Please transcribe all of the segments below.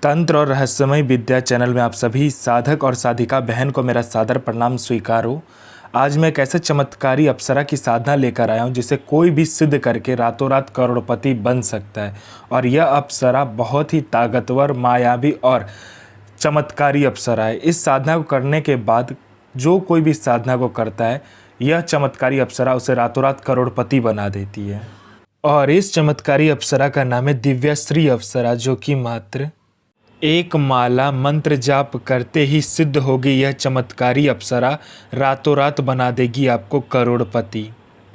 तंत्र और रहस्यमय विद्या चैनल में आप सभी साधक और साधिका बहन को मेरा सादर प्रणाम स्वीकार हो। आज मैं एक ऐसे चमत्कारी अप्सरा की साधना लेकर आया हूँ जिसे कोई भी सिद्ध करके रातों रात करोड़पति बन सकता है। और यह अप्सरा बहुत ही ताकतवर, मायावी और चमत्कारी अप्सरा है। इस साधना को करने के बाद जो कोई भी साधना को करता है, यह चमत्कारी अप्सरा उसे रातों रात करोड़पति बना देती है। और इस चमत्कारी अप्सरा का नाम है दिव्याश्री अप्सरा, जो कि मात्र एक माला मंत्र जाप करते ही सिद्ध होगी। यह चमत्कारी अप्सरा रातों रात बना देगी आपको करोड़पति।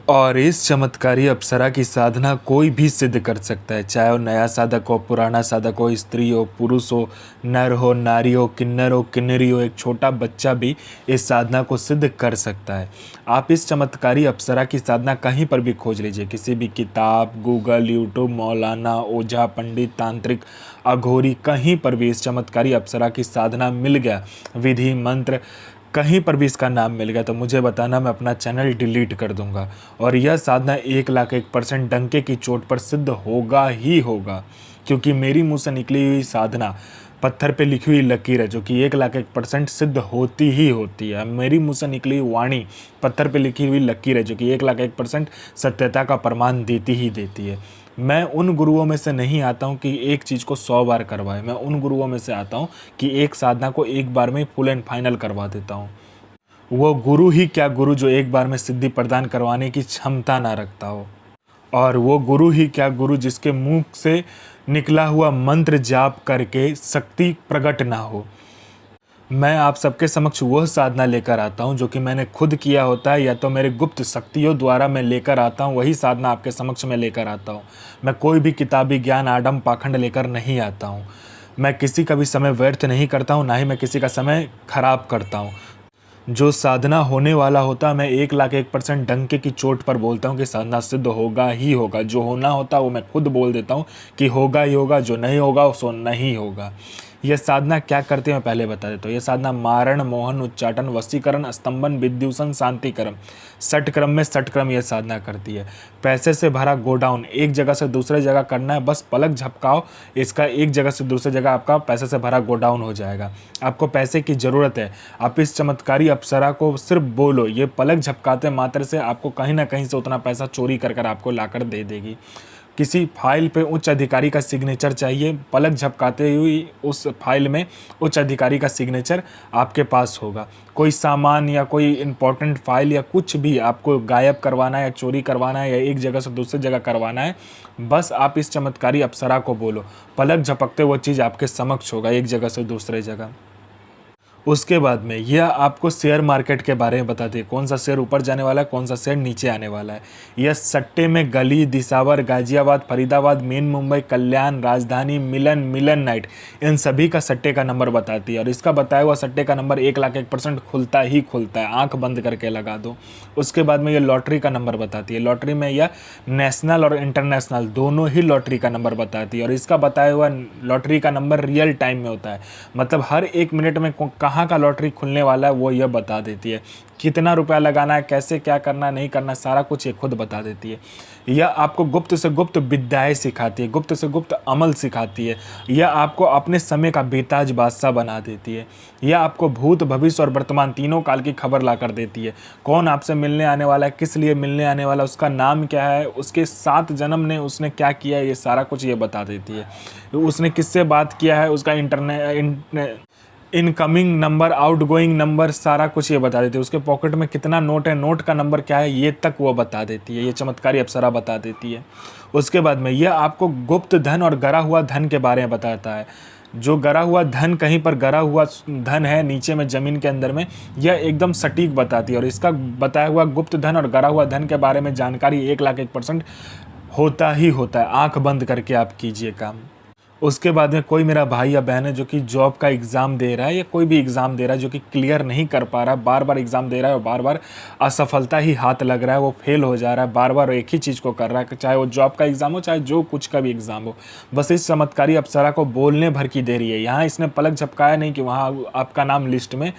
और इस चमत्कारी अप्सरा की साधना कोई भी सिद्ध कर सकता है, चाहे वो नया साधक हो, पुराना साधक हो, स्त्री हो, पुरुष हो, नर हो, नारी हो, किन्नर हो, किन्नरी हो, एक छोटा बच्चा भी इस साधना को सिद्ध कर सकता है। आप इस चमत्कारी अप्सरा की साधना कहीं पर भी खोज लीजिए, किसी भी किताब, गूगल, यूट्यूब, मौलाना, ओझा, पंडित, तांत्रिक, अघोरी, कहीं पर भी इस चमत्कारी अप्सरा की साधना मिल गया, विधि मंत्र कहीं पर भी इसका नाम मिल गया तो मुझे बताना, मैं अपना चैनल डिलीट कर दूंगा। और यह साधना 1,01% डंके की चोट पर सिद्ध होगा ही होगा, क्योंकि मेरी मुंह से निकली हुई साधना पत्थर पे लिखी हुई लकीर है, जो कि 1,01% सिद्ध होती ही होती है। मेरी मुंह से निकली हुई वाणी पत्थर पे लिखी हुई लकीर है, जो कि 1,01% सत्यता का प्रमाण देती ही देती है। मैं उन गुरुओं में से नहीं आता हूँ कि एक चीज़ को 100 बार करवाए। मैं उन गुरुओं में से आता हूँ कि एक साधना को एक बार में फुल एंड फाइनल करवा देता हूँ। वो गुरु ही क्या गुरु जो एक बार में सिद्धि प्रदान करवाने की क्षमता ना रखता हो। और वो गुरु ही क्या गुरु जिसके मुंह से निकला हुआ मंत्र जाप करके शक्ति प्रकट ना हो। मैं आप सबके समक्ष वह साधना लेकर आता हूं जो कि मैंने खुद किया होता है, या तो मेरे गुप्त शक्तियों द्वारा मैं लेकर आता हूं, वही साधना आपके समक्ष में लेकर आता हूं। मैं कोई भी किताबी ज्ञान, आडम पाखंड लेकर नहीं आता हूं। मैं किसी का भी समय व्यर्थ नहीं करता हूं, ना ही मैं किसी का समय खराब करता हूं। जो साधना होने वाला होता, मैं 1,01% डंके की चोट पर बोलता हूँ कि साधना सिद्ध होगा ही होगा। जो होना होता वो मैं खुद बोल देता हूँ कि होगा ही होगा, जो नहीं होगा सो नहीं होगा। यह साधना क्या करती है मैं पहले बता देता हूँ। यह साधना मारण, मोहन, उच्चाटन, वशीकरण, स्तंभन, विद्युषण, शांतिकरम, षटक्रम में षटक्रम यह साधना करती है। पैसे से भरा गोडाउन एक जगह से दूसरे जगह करना है, बस पलक झपकाओ, इसका एक जगह से दूसरे जगह आपका पैसे से भरा गोडाउन हो जाएगा। आपको पैसे की ज़रूरत है, आप इस चमत्कारी अप्सरा को सिर्फ बोलो, ये पलक झपकाते मात्र से आपको कहीं ना कहीं से उतना पैसा चोरी कर कर आपको लाकर दे देगी। किसी फाइल पे उच्च अधिकारी का सिग्नेचर चाहिए, पलक झपकाते हुई उस फाइल में उच्च अधिकारी का सिग्नेचर आपके पास होगा। कोई सामान या कोई इम्पोर्टेंट फाइल या कुछ भी आपको गायब करवाना है या चोरी करवाना है या एक जगह से दूसरी जगह करवाना है, बस आप इस चमत्कारी अप्सरा को बोलो, पलक झपकते वो चीज़ आपके समक्ष होगा एक जगह से दूसरे जगह। उसके बाद में यह आपको शेयर मार्केट के बारे में बताती है, कौन सा शेयर ऊपर जाने वाला है, कौन सा शेयर नीचे आने वाला है। यह सट्टे में गली, दिसावर, गाजियाबाद, फरीदाबाद, मेन मुंबई, कल्याण, राजधानी, मिलन नाइट, इन सभी का सट्टे का नंबर बताती है। और इसका बताया हुआ सट्टे का नंबर 1,01% खुलता ही खुलता है, आंख बंद करके लगा दो। उसके बाद में यह लॉटरी का नंबर बताती है। लॉटरी में यह नेशनल और इंटरनेशनल दोनों ही लॉटरी का नंबर बताती है। और इसका बताया हुआ लॉटरी का नंबर रियल टाइम में होता है, मतलब हर एक मिनट में कहाँ का लॉटरी खुलने वाला है वो यह बता देती है। कितना रुपया लगाना है, कैसे क्या करना है, नहीं करना है, सारा कुछ ये खुद बता देती है। यह आपको गुप्त से गुप्त विद्याएं सिखाती है, गुप्त से गुप्त अमल सिखाती है। यह आपको अपने समय का बेताज बादशाह बना देती है। यह आपको भूत, भविष्य और वर्तमान तीनों काल की खबर ला कर देती है। कौन आपसे मिलने आने वाला है, किस लिए मिलने आने वाला है, उसका नाम क्या है, उसके 7 जन्म ने उसने क्या किया है, ये सारा कुछ ये बता देती है। उसने किससे बात किया है, उसका इनकमिंग नंबर, आउटगोइंग नंबर, सारा कुछ ये बता देती है। उसके पॉकेट में कितना नोट है, नोट का नंबर क्या है, ये तक वो बता देती है। ये चमत्कारी अप्सरा बता देती है। उसके बाद में यह आपको गुप्त धन और गरा हुआ धन के बारे में बताता है। जो गरा हुआ धन, कहीं पर गरा हुआ धन है नीचे में ज़मीन के अंदर में, यह एकदम सटीक बताती है। और इसका बताया हुआ गुप्त धन और गरा हुआ धन के बारे में जानकारी 1,01% होता ही होता है। आँख बंद करके आप कीजिए काम। उसके बाद में कोई मेरा भाई या बहन है जो कि जॉब का एग्ज़ाम दे रहा है या कोई भी एग्ज़ाम दे रहा है, जो कि क्लियर नहीं कर पा रहा है, बार बार एग्ज़ाम दे रहा है और बार बार असफलता ही हाथ लग रहा है, वो फेल हो जा रहा है, बार बार एक ही चीज़ को कर रहा है, चाहे वो जॉब का एग्ज़ाम हो, चाहे जो कुछ का भी एग्ज़ाम हो। बस इस चमत्कारी अप्सरा को बोलने भर की देरी है। यहाँ इसने पलक झपकाया नहीं कि वहाँ आपका नाम लिस्ट में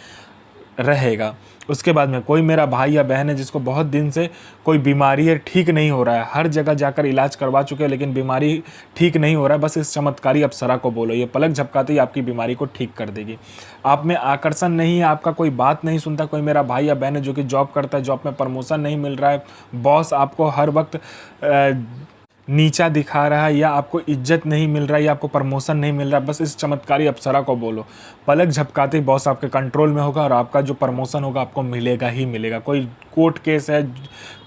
रहेगा। उसके बाद में कोई मेरा भाई या बहन है जिसको बहुत दिन से कोई बीमारी है, ठीक नहीं हो रहा है, हर जगह जाकर इलाज करवा चुके हैं लेकिन बीमारी ठीक नहीं हो रहा है, बस इस चमत्कारी अप्सरा को बोलो, ये पलक झपकाते ही आपकी बीमारी को ठीक कर देगी। आप में आकर्षण नहीं है, आपका कोई बात नहीं सुनता, कोई मेरा भाई या बहन है जो कि जॉब करता है, जॉब में प्रमोशन नहीं मिल रहा है, बॉस आपको हर वक्त नीचा दिखा रहा है, या आपको इज्जत नहीं मिल रहा है, या आपको प्रमोशन नहीं मिल रहा है, बस इस चमत्कारी अप्सरा को बोलो, पलक झपकाते ही बॉस आपके कंट्रोल में होगा और आपका जो प्रमोशन होगा आपको मिलेगा ही मिलेगा। कोई कोर्ट केस है,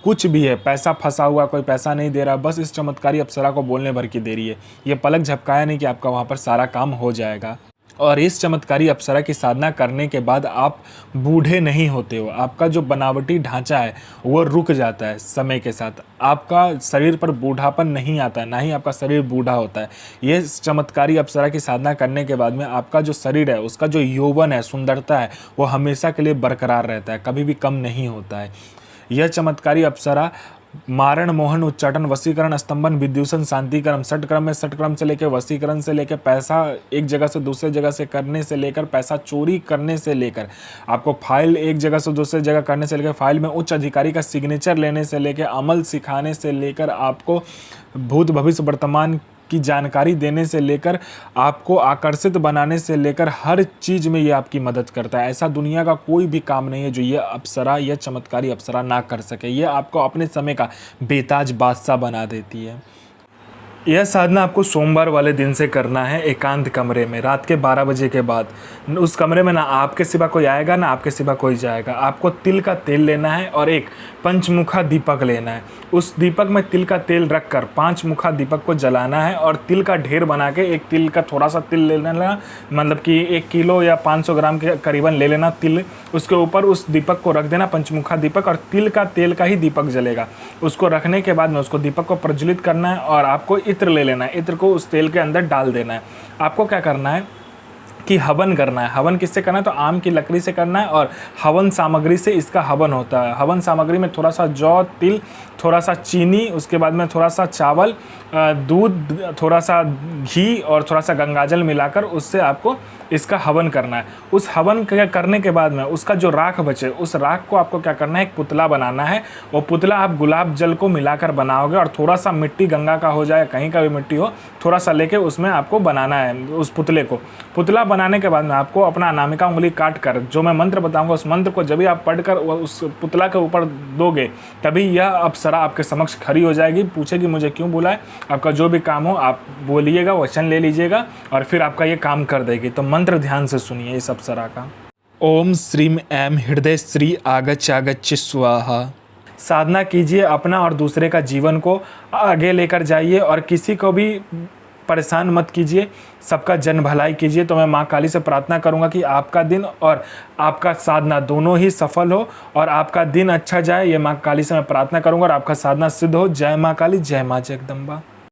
कुछ भी है, पैसा फंसा हुआ, कोई पैसा नहीं दे रहा, बस इस चमत्कारी अप्सरा को बोलने भर की देरी है। ये पलक झपकाया नहीं कि आपका वहाँ पर सारा काम हो जाएगा। और इस चमत्कारी अप्सरा की साधना करने के बाद आप बूढ़े नहीं होते हो, आपका जो बनावटी ढांचा है वो रुक जाता है समय के साथ, आपका शरीर पर बूढ़ापन नहीं आता है, ना ही आपका शरीर बूढ़ा होता है। ये चमत्कारी अप्सरा की साधना करने के बाद में आपका जो शरीर है, उसका जो यौवन है, सुंदरता है, वो हमेशा के लिए बरकरार रहता है, कभी भी कम नहीं होता है। यह चमत्कारी अप्सरा मारण, मोहन, उच्चाटन, वशीकरण, स्तंभन, विद्युषण, शांतिकरण, षटक्रम में षटक्रम से लेकर वशीकरण से लेकर पैसा एक जगह से दूसरे जगह से करने से लेकर पैसा चोरी करने से लेकर आपको फाइल एक जगह से दूसरे जगह करने से लेकर फाइल में उच्च अधिकारी का सिग्नेचर लेने से लेकर अमल सिखाने से लेकर आपको भूत भविष्य वर्तमान की जानकारी देने से लेकर आपको आकर्षित बनाने से लेकर हर चीज़ में ये आपकी मदद करता है। ऐसा दुनिया का कोई भी काम नहीं है जो ये अप्सरा, यह चमत्कारी अप्सरा ना कर सके। ये आपको अपने समय का बेताज बादशाह बना देती है। यह साधना आपको सोमवार वाले दिन से करना है, एकांत कमरे में, रात के 12 बजे के बाद। उस कमरे में ना आपके सिवा कोई आएगा ना आपके सिवा कोई जाएगा। आपको तिल का तेल लेना है और एक पंचमुखा दीपक लेना है। उस दीपक में तिल का तेल रखकर 5 मुखा दीपक को जलाना है और तिल का ढेर बना के, एक तिल का थोड़ा सा तिल ले लेना, मतलब कि 1 किलो या 500 ग्राम के करीबन ले लेना तिल। उसके ऊपर उस दीपक को रख देना, पंचमुखा दीपक, और तिल का तेल का ही दीपक जलेगा। उसको रखने के बाद में उसको दीपक को प्रज्वलित करना है और आपको इत्र ले लेना है। इत्र को उस तेल के अंदर डाल देना है। आपको क्या करना है कि हवन करना है। हवन किससे करना है? तो आम की लकड़ी से करना है और हवन सामग्री से इसका हवन होता है। हवन सामग्री में थोड़ा सा जौ, तिल, थोड़ा सा चीनी, उसके बाद में थोड़ा सा चावल, दूध, थोड़ा सा घी और थोड़ा सा गंगाजल मिलाकर उससे आपको इसका हवन करना है। उस हवन करने के बाद में उसका जो राख बचे, उस राख को आपको क्या करना है, एक पुतला बनाना है। वो पुतला आप गुलाब जल को मिलाकर बनाओगे और थोड़ा सा मिट्टी, गंगा का हो जाए, कहीं का भी मिट्टी हो, थोड़ा सा लेके उसमें आपको बनाना है उस पुतले को। पुतला बनाने के बाद में आपको अपना अनामिका उंगली काट कर, जो मैं मंत्र बताऊंगा उस मंत्र को जब भी आप पढ़कर उस पुतला के ऊपर दोगे, तभी यह अप्सरा आपके समक्ष खड़ी हो जाएगी। पूछेगी मुझे क्यों बुलाए, आपका जो भी काम हो आप बोलिएगा, वचन ले लीजिएगा और फिर आपका ये काम कर देगी। तो मंत्र ध्यान से सुनिए इस अप्सरा का। ओम श्रीम ऐं हृदय श्री आगच्छ आगच्छ स्वाहा। साधना कीजिए, अपना और दूसरे का जीवन को आगे लेकर जाइए और किसी को भी परेशान मत कीजिए, सबका जन भलाई कीजिए। तो मैं माँ काली से प्रार्थना करूँगा कि आपका दिन और आपका साधना दोनों ही सफल हो और आपका दिन अच्छा जाए। ये माँ काली से मैं प्रार्थना करूँगा और आपका साधना सिद्ध हो। जय माँ काली, जय माँ जगदम्बा।